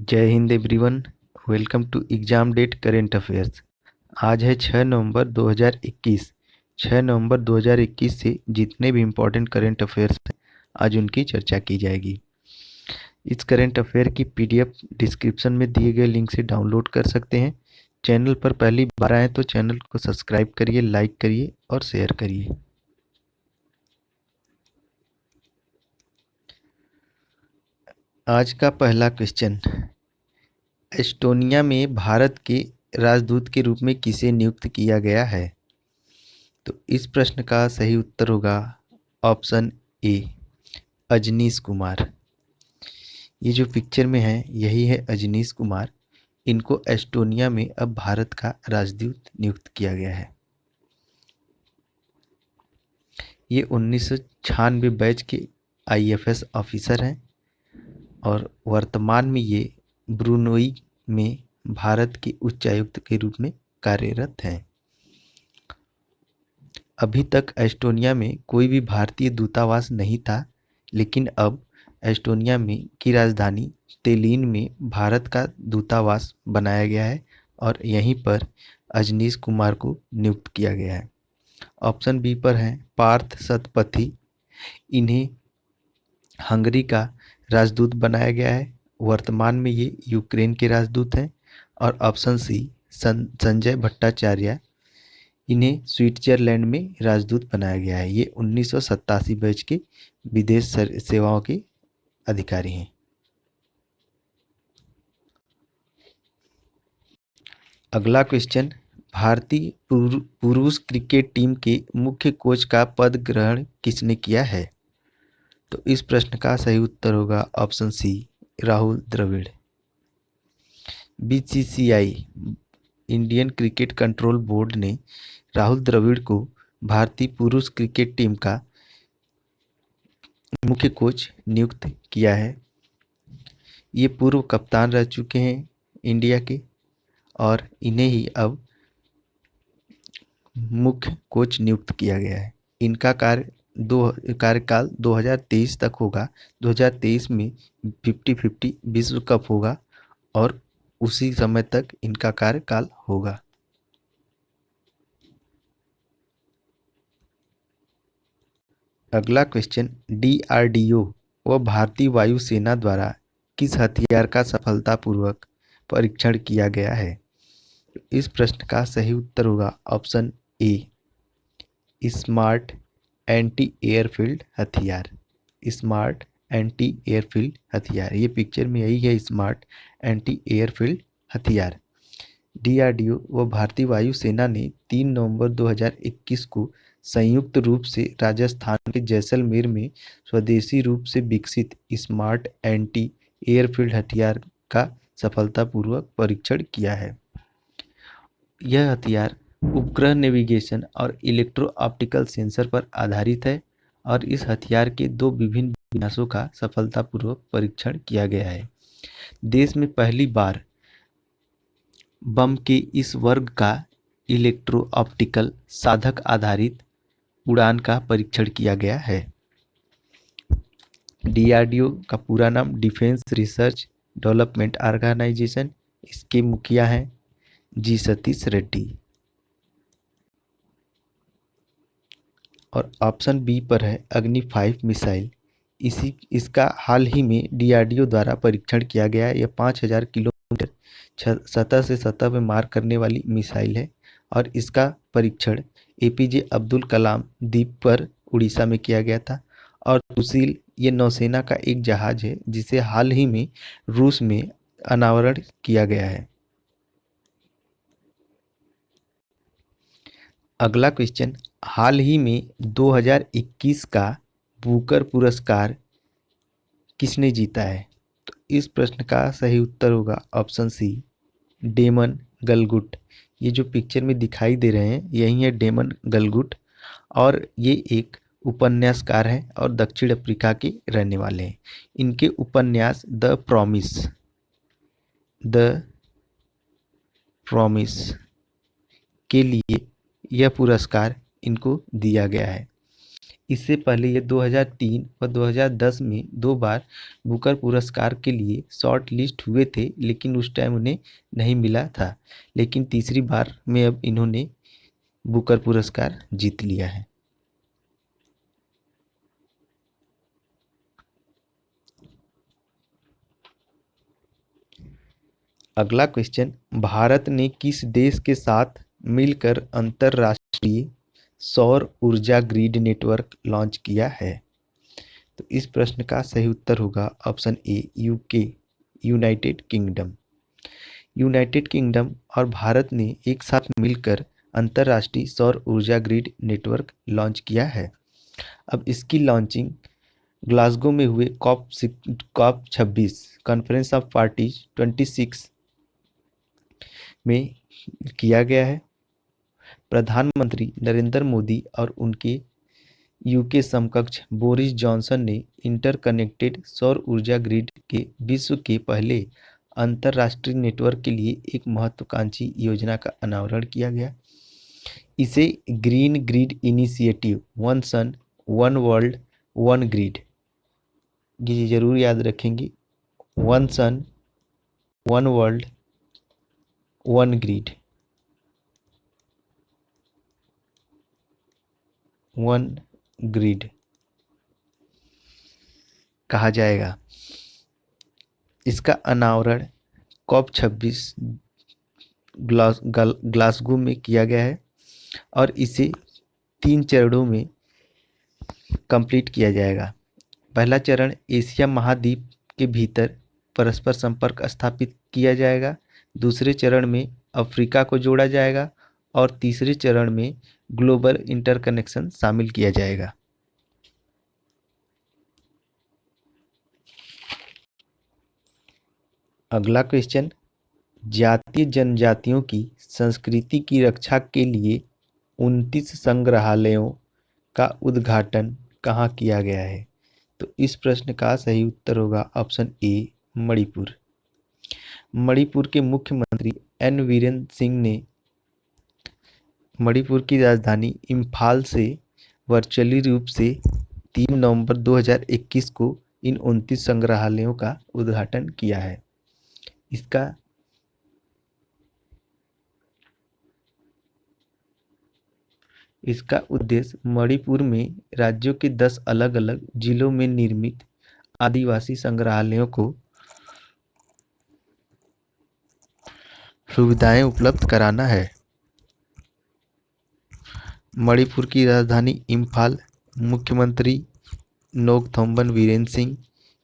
जय हिंद everyone. Welcome to exam date current affairs. आज है 6 नवंबर 2021। 6 नवंबर 2021 से जितने भी इम्पोर्टेंट करेंट अफेयर्स हैं आज उनकी चर्चा की जाएगी। इस करेंट अफेयर की पीडीएफ डिस्क्रिप्शन में दिए गए लिंक से डाउनलोड कर सकते हैं। चैनल पर पहली बार आए तो चैनल को सब्सक्राइब करिए, लाइक करिए और शेयर करिए। आज का पहला क्वेश्चन, एस्टोनिया में भारत के राजदूत के रूप में किसे नियुक्त किया गया है? तो इस प्रश्न का सही उत्तर होगा ऑप्शन ए, अजनीश कुमार। ये जो पिक्चर में है यही है अजनीश कुमार। इनको एस्टोनिया में अब भारत का राजदूत नियुक्त किया गया है। ये 1996 बैच के आईएफएस ऑफिसर हैं और वर्तमान में ये ब्रुनोई में भारत के उच्चायुक्त के रूप में कार्यरत हैं। अभी तक एस्टोनिया में कोई भी भारतीय दूतावास नहीं था, लेकिन अब एस्टोनिया में की राजधानी तेलिन में भारत का दूतावास बनाया गया है और यहीं पर अजनीश कुमार को नियुक्त किया गया है। ऑप्शन बी पर है पार्थ सतपथी। इन्हें हंगरी का राजदूत बनाया गया है। वर्तमान में ये यूक्रेन के राजदूत हैं। और ऑप्शन सी संजय भट्टाचार्य। इन्हें स्विट्जरलैंड में राजदूत बनाया गया है। ये 1987 बैच के विदेश सेवाओं के अधिकारी हैं। अगला क्वेश्चन, भारतीय पुरुष क्रिकेट टीम के मुख्य कोच का पद ग्रहण किसने किया है? तो इस प्रश्न का सही उत्तर होगा option C, Rahul Dravid. BCCI Indian cricket control board ने राहुल द्रविड़ को भारतीय पुरुष क्रिकेट टीम का मुख्य कोच नियुक्त किया है। ये पूर्व कप्तान रह चुके हैं इंडिया के और इन्हें ही अब मुख्य कोच नियुक्त किया गया है। इनका कार्यकाल 2023 तक होगा। 2023 में 50-50 विश्व कप होगा और उसी समय तक इनका कार्यकाल होगा। अगला क्वेश्चन, डीआरडीओ व भारतीय वायुसेना द्वारा किस हथियार का सफलतापूर्वक परीक्षण किया गया है? इस प्रश्न का सही उत्तर होगा option A, smart anti airfield हथियार। स्मार्ट एंटी एयरफील्ड हथियार, ये पिक्चर में यही है, स्मार्ट एंटी एयरफील्ड हथियार। डीआरडीओ व भारतीय वायुसेना ने 3 नवंबर 2021 को संयुक्त रूप से राजस्थान के जैसलमेर में स्वदेशी रूप से विकसित स्मार्ट एंटी एयरफील्ड हथियार का सफलतापूर्वक परीक्षण किया है। यह हथियार उपग्रह नेविगेशन और इलेक्ट्रो ऑप्टिकल सेंसर पर आधारित है और इस हथियार के 2 विभिन्न विन्यासों का सफलतापूर्वक परीक्षण किया गया है। देश में पहली बार बम के इस वर्ग का इलेक्ट्रो ऑप्टिकल साधक आधारित उड़ान का परीक्षण किया गया है। डीआरडीओ का पूरा नाम डिफेंस रिसर्च डेवलपमेंट ऑर्गेनाइजेशन। इसके मुखिया हैं जी सतीश रेड्डी। और ऑप्शन बी पर है अग्नि 5 मिसाइल। इसका हाल ही में डीआरडीओ द्वारा परीक्षण किया गया है। यह 5000 किलोमीटर सतह से सतह में मार करने वाली मिसाइल है और इसका परीक्षण एपीजे अब्दुल कलाम द्वीप पर उड़ीसा में किया गया था। और सुशील ये नौसेना का एक जहाज है जिसे हाल ही में रूस में अनावरण किया गया है। अगला क्वेश्चन, हाल ही में 2021 का बुकर पुरस्कार किसने जीता है? तो इस प्रश्न का सही उत्तर होगा ऑप्शन सी, डेमन गलगुट। ये जो पिक्चर में दिखाई दे रहे हैं यही है डेमन गलगुट और ये एक उपन्यासकार हैं और दक्षिण अफ्रीका के रहने वाले हैं। इनके उपन्यास द प्रॉमिस के लिए यह पुरस्कार इनको दिया गया है। इससे पहले ये 2003 और 2010 में 2 बार बुकर पुरस्कार के लिए शॉर्ट लिस्ट हुए थे, लेकिन उस टाइम उन्हें नहीं मिला था। लेकिन तीसरी बार में अब इन्होंने बुकर पुरस्कार जीत लिया है। अगला क्वेश्चन, भारत ने किस देश के साथ मिलकर अंतरराष्ट्रीय सौर ऊर्जा ग्रिड नेटवर्क लॉन्च किया है? तो इस प्रश्न का सही उत्तर होगा option A, UK, United kingdom. United kingdom और भारत ने एक साथ मिलकर अंतरराष्ट्रीय सौर ऊर्जा ग्रिड नेटवर्क लॉन्च किया है। अब इसकी लॉन्चिंग ग्लासगो में हुए कॉप 26 कॉन्फ्रेंस ऑफ पार्टीज 26 में किया गया है। प्रधानमंत्री नरेंद्र मोदी और उनके यूके समकक्ष बोरिस जॉनसन ने इंटरकनेक्टेड सौर ऊर्जा ग्रिड के विश्व के पहले अंतरराष्ट्रीय नेटवर्क के लिए एक महत्वाकांक्षी योजना का अनावरण किया गया। इसे green grid initiative, one sun one world one grid, ये जरूर याद रखेंगे, one sun one world one grid, one grid कहा जाएगा। इसका अनावरण कॉप 26 ग्लासगो में किया गया है और इसे 3 चरणों में कंप्लीट किया जाएगा। पहला चरण एशिया महाद्वीप के भीतर परस्पर संपर्क स्थापित किया जाएगा। दूसरे चरण में अफ्रीका को जोड़ा जाएगा और तीसरे चरण में ग्लोबल इंटरकनेक्शन शामिल किया जाएगा। अगला क्वेश्चन, जातीय जनजातियों की संस्कृति की रक्षा के लिए 29 संग्रहालयों का उद्घाटन कहाँ किया गया है? तो इस प्रश्न का सही उत्तर होगा ऑप्शन ए, मणिपुर। मणिपुर के मुख्यमंत्री एन वीरेन सिंह ने मणिपुर की राजधानी इम्फाल से वर्चुअली रूप से 3 नवंबर 2021 को इन 29 संग्रहालयों का उद्घाटन किया है। इसका उद्देश्य मणिपुर में राज्यों के 10 अलग अलग जिलों में निर्मित आदिवासी संग्रहालयों को सुविधाएं उपलब्ध कराना है। मणिपुर की राजधानी इम्फाल, मुख्यमंत्री नोकथोम्बन वीरेन सिंह,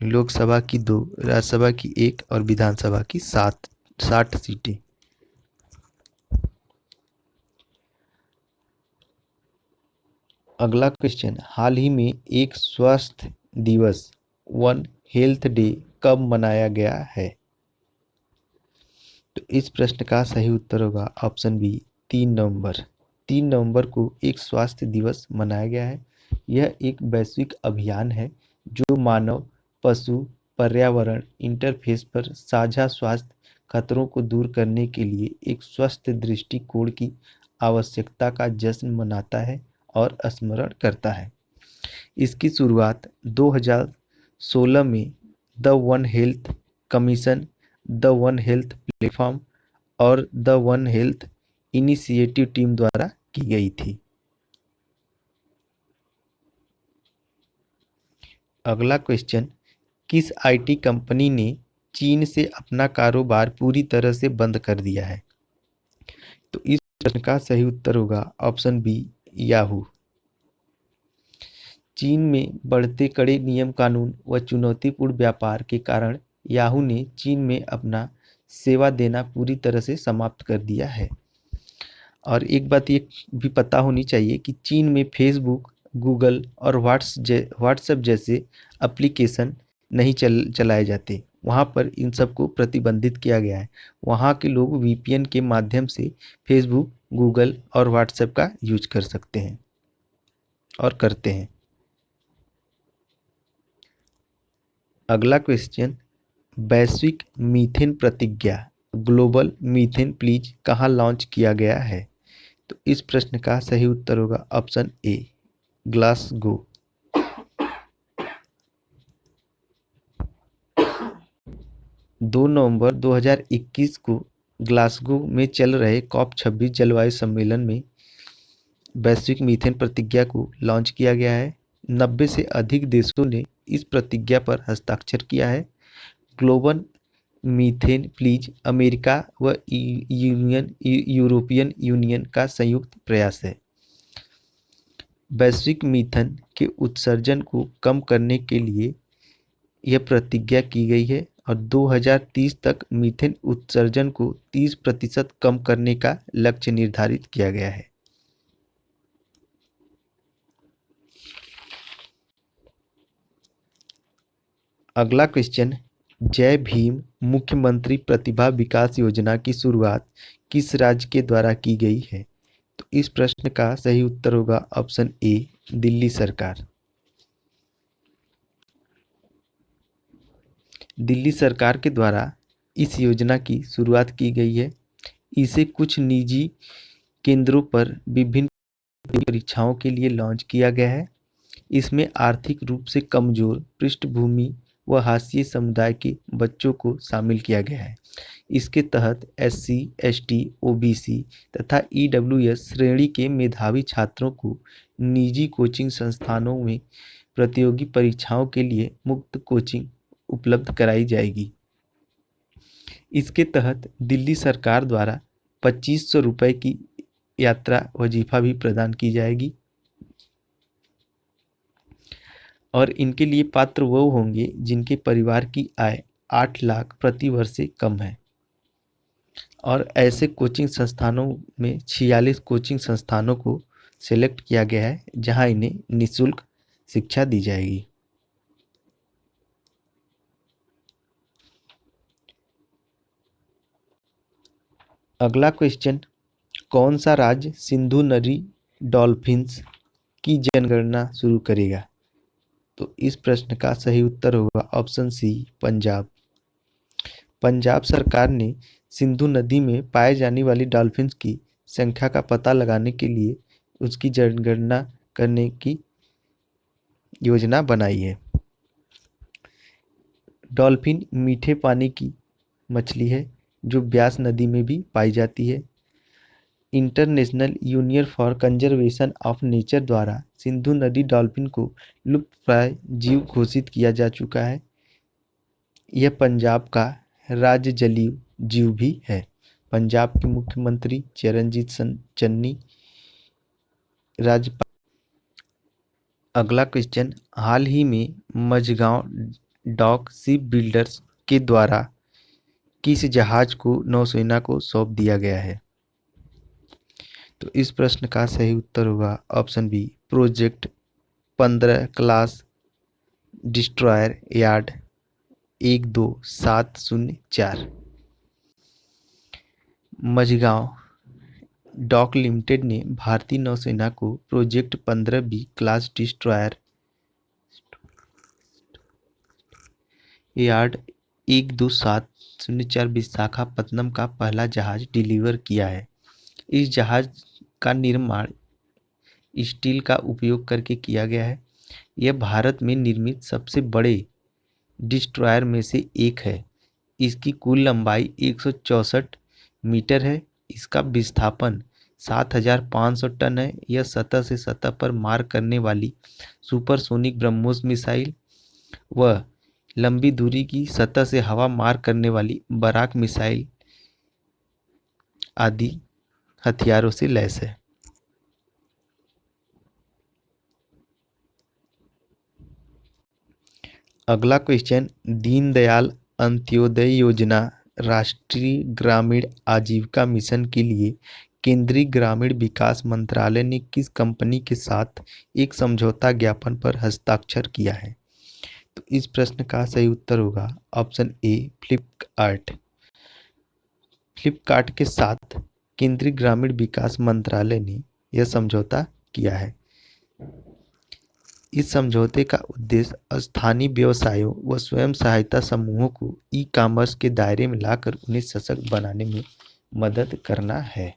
लोकसभा की 2, राज्यसभा की 1 और विधानसभा की 60 सीटें। अगला क्वेश्चन, हाल ही में एक स्वास्थ्य दिवस, वन हेल्थ डे कब मनाया गया है? तो इस प्रश्न का सही उत्तर होगा ऑप्शन बी, 3 नवंबर। 3 नवंबर को एक स्वास्थ्य दिवस मनाया गया है। यह एक वैश्विक अभियान है जो मानव, पशु, पर्यावरण इंटरफेस पर साझा स्वास्थ्य खतरों को दूर करने के लिए एक स्वस्थ दृष्टिकोण की आवश्यकता का जश्न मनाता है और स्मरण करता है। इसकी शुरुआत 2016 में the one health commission, the one health platform और the one health initiative team द्वारा की गई थी। अगला क्वेश्चन, किस आईटी कंपनी ने चीन से अपना कारोबार पूरी तरह से बंद कर दिया है? तो इस प्रश्न का सही उत्तर होगा ऑप्शन बी, याहू। चीन में बढ़ते कड़े नियम कानून व चुनौतीपूर्ण व्यापार के कारण याहू ने चीन में अपना सेवा देना पूरी तरह से समाप्त कर दिया है। और एक बात ये भी पता होनी चाहिए कि चीन में फेसबुक, गूगल और व्हाट्सएप जैसे एप्लीकेशन नहीं चलाए जाते। वहाँ पर इन सबको प्रतिबंधित किया गया है। वहाँ के लोग वीपीएन के माध्यम से फेसबुक, गूगल और व्हाट्सएप का यूज कर सकते हैं और करते हैं। अगला क्वेश्चन, वैश्विक मीथेन प्रतिज्ञा, ग्लोबल मीथेन प्लीज कहाँ लॉन्च किया गया है? तो इस प्रश्न का सही उत्तर होगा ऑप्शन ए, ग्लासगो। 2 नवंबर 2021 को ग्लासगो में चल रहे COP26 जलवायु सम्मेलन में वैश्विक मीथेन प्रतिज्ञा को लॉन्च किया गया है। 90 से अधिक देशों ने इस प्रतिज्ञा पर हस्ताक्षर किया है। ग्लोबल मीथेन प्लीज अमेरिका व यूरोपियन यूनियन का संयुक्त प्रयास है। वैश्विक मीथेन के उत्सर्जन को कम करने के लिए यह प्रतिज्ञा की गई है और 2030 तक मीथेन उत्सर्जन को 30% कम करने का लक्ष्य निर्धारित किया गया है। अगला क्वेश्चन, जय भीम मुख्यमंत्री प्रतिभा विकास योजना की शुरुआत किस राज्य के द्वारा की गई है? तो इस प्रश्न का सही उत्तर होगा ऑप्शन ए, दिल्ली सरकार। दिल्ली सरकार के द्वारा इस योजना की शुरुआत की गई है। इसे कुछ निजी केंद्रों पर विभिन्न परीक्षाओं के लिए लॉन्च किया गया है। इसमें आर्थिक रूप से कमजोर पृष्ठभूमि व हाशिए समुदाय के बच्चों को शामिल किया गया है। इसके तहत SC, ST, OBC तथा EWS श्रेणी के मेधावी छात्रों को निजी कोचिंग संस्थानों में प्रतियोगी परीक्षाओं के लिए मुफ्त कोचिंग उपलब्ध कराई जाएगी। इसके तहत दिल्ली सरकार द्वारा 2500 रुपये की यात्रा वजीफा भी प्रदान की जाएगी और इनके लिए पात्र वो होंगे जिनके परिवार की आय 8 लाख प्रति वर्ष से कम है। और ऐसे कोचिंग संस्थानों में 46 कोचिंग संस्थानों को सिलेक्ट किया गया है जहां इन्हें निःशुल्क शिक्षा दी जाएगी। अगला क्वेश्चन, कौन सा राज्य सिंधु नदी डॉल्फिन्स की जनगणना शुरू करेगा? तो इस प्रश्न का सही उत्तर होगा ऑप्शन सी, पंजाब। पंजाब सरकार ने सिंधु नदी में पाए जाने वाली डॉल्फिन्स की संख्या का पता लगाने के लिए उसकी जनगणना करने की योजना बनाई है। डॉल्फिन मीठे पानी की मछली है जो ब्यास नदी में भी पाई जाती है। International union for conservation of nature द्वारा सिंधु नदी डॉल्फिन को लुप्तप्राय जीव घोषित किया जा चुका है। यह पंजाब का राज्य जलीय जीव भी है। पंजाब के मुख्यमंत्री चरणजीत सिंह चन्नी राज्यपाल। अगला क्वेश्चन, हाल ही में मझगांव डॉक शिप बिल्डर्स के द्वारा किस जहाज को नौसेना को सौंप दिया गया है? तो इस प्रश्न का सही उत्तर होगा option B, project 15 class destroyer yard 12704। Mazagon dock limited ने भारतीय नौसेना को project 15B class destroyer yard 12704 Visakhapatnam का पहला जहाज डिलीवर किया है। इस जहाज का निर्माण स्टील का उपयोग करके किया गया है। यह भारत में निर्मित सबसे बड़े डिस्ट्रॉयर में से एक है। इसकी कुल लंबाई 164 मीटर है। इसका विस्थापन 7500 टन है। यह सतह से सतह पर मार करने वाली सुपरसोनिक ब्रह्मोस मिसाइल व लंबी दूरी की सतह से हवा मार करने वाली बराक मिसाइल आदि हथियारों से लैस है। अगला क्वेश्चन, दीनदयाल अंत्योदय योजना राष्ट्रीय ग्रामीण आजीविका मिशन के लिए केंद्रीय ग्रामीण विकास मंत्रालय ने किस कंपनी के साथ एक समझौता ज्ञापन पर हस्ताक्षर किया है? तो इस प्रश्न का सही उत्तर होगा ऑप्शन ए, फ्लिपकार्ट। फ्लिपकार्ट के साथ केंद्रीय ग्रामीण विकास मंत्रालय ने यह समझौता किया है। इस समझौते का उद्देश्य स्थानीय व्यवसायों व स्वयं सहायता समूहों को ई-कॉमर्स के दायरे में लाकर उन्हें सशक्त बनाने में मदद करना है।